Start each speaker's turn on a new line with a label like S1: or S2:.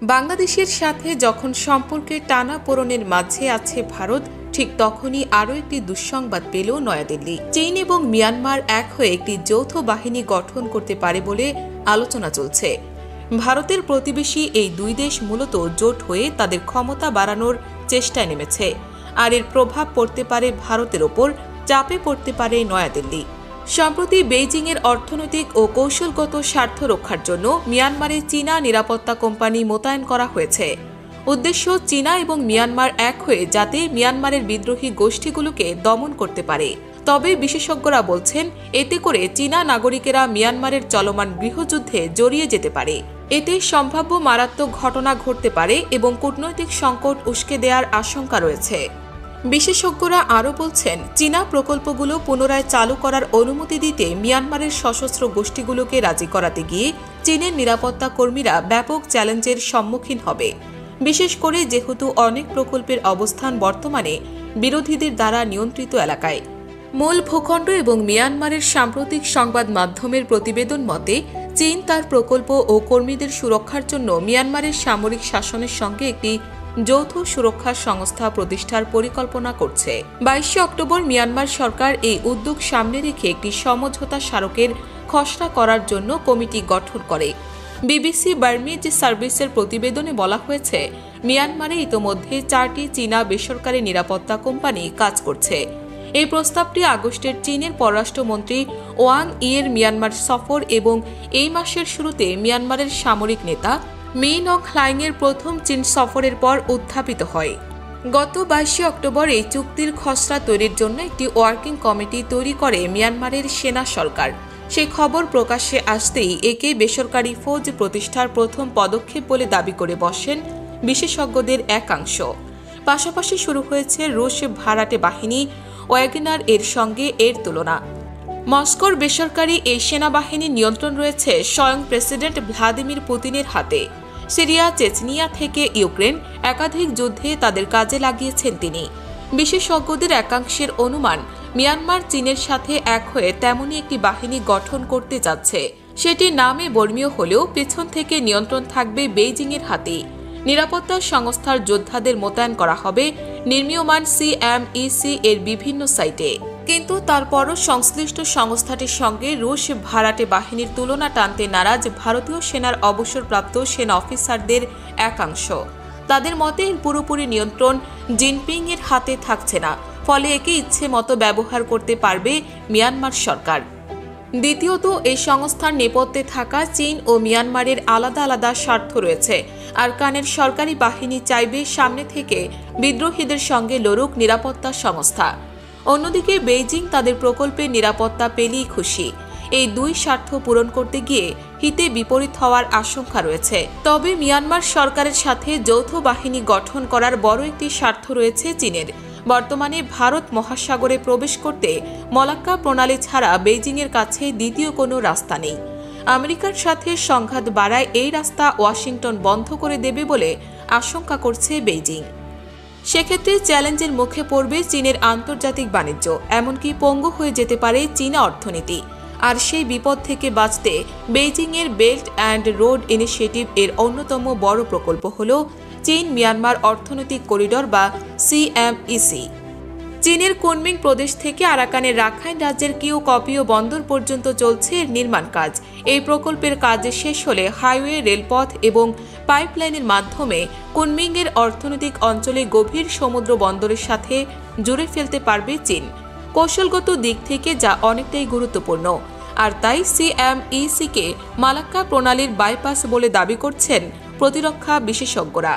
S1: বাংলাদেশের সাথে যখন সম্পর্কে টানাপোড়েনের মাঝে আছে ভারত, ঠিক তখনই আরও একটি দুঃসংবাদ পেল নয়াদিল্লি। চীন এবং মিয়ানমার এক হয়ে একটি যৌথ বাহিনী গঠন করতে পারে বলে আলোচনা চলছে। ভারতের প্রতিবেশী এই দুই দেশ মূলত জোট হয়ে তাদের ক্ষমতা বাড়ানোর চেষ্টায় নেমেছে, আর এর প্রভাব পড়তে পারে ভারতের ওপর, চাপে পড়তে পারে নয়াদিল্লি। সম্প্রতি বেইজিংয়ের অর্থনৈতিক ও কৌশলগত স্বার্থ রক্ষার জন্য মিয়ানমারে চীনা নিরাপত্তা কোম্পানি মোতায়েন করা হয়েছে। উদ্দেশ্য চীনা এবং মিয়ানমার এক হয়ে যাতে মিয়ানমারের বিদ্রোহী গোষ্ঠীগুলোকে দমন করতে পারে। তবে বিশেষজ্ঞরা বলছেন, এতে করে চীনা নাগরিকেরা মিয়ানমারের চলমান গৃহযুদ্ধে জড়িয়ে যেতে পারে। এতে সম্ভাব্য মারাত্মক ঘটনা ঘটতে পারে এবং কূটনৈতিক সংকট উস্কে দেওয়ার আশঙ্কা রয়েছে। বিশেষজ্ঞরা আরও বলছেন, চীনা প্রকল্পগুলো পুনরায় চালু করার অনুমতি দিতে মিয়ানমারের সশস্ত্র গোষ্ঠীগুলোকে রাজি করাতে গিয়ে চীনের নিরাপত্তা কর্মীরা ব্যাপক চ্যালেঞ্জের সম্মুখীন হবে, বিশেষ করে যেহেতু অনেক প্রকল্পের অবস্থান বর্তমানে বিরোধীদের দ্বারা নিয়ন্ত্রিত এলাকায়। মূল ভূখণ্ড এবং মিয়ানমারের সাম্প্রতিক সংবাদ মাধ্যমের প্রতিবেদন মতে, চীন তার প্রকল্প ও কর্মীদের সুরক্ষার জন্য মিয়ানমারের সামরিক শাসনের সঙ্গে একটি যৌথ সুরক্ষা সংস্থা প্রতিষ্ঠার পরিকল্পনা করছে। 22 অক্টোবর মিয়ানমার সরকার এই উদ্যোগ সামনে রেখে একটি সমঝোতা স্মারকের খসড়া করার জন্য কমিটি গঠন করে। বিবিসি বার্মিজ সার্ভিসের প্রতিবেদনে বলা হয়েছে, মিয়ানমারে ইতোমধ্যে 4টি চীনা বেসরকারি নিরাপত্তা কোম্পানি কাজ করছে। এই প্রস্তাবটি আগস্টের চীনের পররাষ্ট্রমন্ত্রী ওয়াং ইয়ের মিয়ানমার সফর এবং এই মাসের শুরুতে মিয়ানমারের সামরিক নেতা মিন অং হ্লাইংয়ের প্রথম চীন সফরের পর উত্থাপিত হয়। গত 22 অক্টোবর এই চুক্তির খসড়া তৈরির জন্য একটি ওয়ার্কিং কমিটি তৈরি করে মিয়ানমারের সেনা সরকার। সেই খবর প্রকাশ্যে আসতেই একে বেসরকারি ফৌজ প্রতিষ্ঠার প্রথম পদক্ষেপ বলে দাবি করে বসেন বিশেষজ্ঞদের একাংশ। পাশাপাশি শুরু হয়েছে রুশ ভাড়াটে বাহিনী ওয়াগনার এর সঙ্গে এর তুলনা। মস্কোর বেসরকারি এই সেনাবাহিনীর নিয়ন্ত্রণ রয়েছে স্বয়ং প্রেসিডেন্ট ভ্লাদিমির পুতিনের হাতে। সিরিয়া, চেচনিয়া থেকে ইউক্রেন একাধিক যুদ্ধে তাদের কাজে লাগিয়েছেন তিনি। বিশেষজ্ঞদের একাংশের অনুমান, মিয়ানমার চীনের সাথে এক হয়ে তেমনই একটি বাহিনী গঠন করতে যাচ্ছে। সেটি নামে বর্মীয় হলেও পেছন থেকে নিয়ন্ত্রণ থাকবে বেইজিংয়ের হাতেই। নিরাপত্তা সংস্থার যোদ্ধাদের মোতায়েন করা হবে নির্মীয়মান CMEC এর বিভিন্ন সাইটে। কিন্তু তারপরও সংশ্লিষ্ট সংস্থাটির সঙ্গে রুশ ভাড়াটে বাহিনীর তুলনা টানতে নারাজ ভারতীয় সেনার অবসরপ্রাপ্ত সেনা অফিসারদের একাংশ। তাদের মতে এর পুরোপুরি নিয়ন্ত্রণ জিনপিং এর হাতে থাকছে না, ফলে একে ইচ্ছে মতো ব্যবহার করতে পারবে মিয়ানমার সরকার। দ্বিতীয়ত, এই সংস্থার নেপথ্যে থাকা চীন ও মিয়ানমারের আলাদা আলাদা স্বার্থ রয়েছে। আরকানের সরকারি বাহিনী চাইবে সামনে থেকে বিদ্রোহীদের সঙ্গে লড়ুক নিরাপত্তা সংস্থা। অন্যদিকে বেইজিং তাদের প্রকল্পের নিরাপত্তা পেলেই খুশি। এই দুই স্বার্থ পূরণ করতে গিয়ে হিতে বিপরীত হওয়ার আশঙ্কা রয়েছে। তবে মিয়ানমার সরকারের সাথে যৌথ বাহিনী গঠন করার বড় একটি স্বার্থ রয়েছে চীনের। বর্তমানে ভারত মহাসাগরে প্রবেশ করতে মলাক্কা প্রণালী ছাড়া বেইজিংয়ের কাছে দ্বিতীয় কোনো রাস্তা নেই। আমেরিকার সাথে সংঘাত বাড়ায় এই রাস্তা ওয়াশিংটন বন্ধ করে দেবে বলে আশঙ্কা করছে বেইজিং। সেক্ষেত্রে চ্যালেঞ্জের মুখে পড়বে চীনের আন্তর্জাতিক বাণিজ্য, এমনকি পঙ্গু হয়ে যেতে পারে চীনা অর্থনীতি। আর সেই বিপদ থেকে বাঁচতে বেইজিংয়ের বেল্ট অ্যান্ড রোড ইনিশিয়েটিভ এর অন্যতম বড় প্রকল্প হল চীন মিয়ানমার অর্থনৈতিক করিডর বা CMEC। চীনের কুনমিং প্রদেশ থেকে আরাকানের রাখাইন রাজ্যের কিউকপিও বন্দর পর্যন্ত চলছে এর নির্মাণ কাজ। এই প্রকল্পের কাজ শেষ হলে হাইওয়ে, রেলপথ এবং পাইপলাইনের মাধ্যমে কুনমিংয়ের অর্থনৈতিক অঞ্চলে গভীর সমুদ্র বন্দরের সাথে জুড়ে ফেলতে পারবে চীন। কৌশলগত দিক থেকে যা অনেকটাই গুরুত্বপূর্ণ। আর তাই CMEC কে মালাক্কা প্রণালীর বাইপাস বলে দাবি করছেন প্রতিরক্ষা বিশেষজ্ঞরা।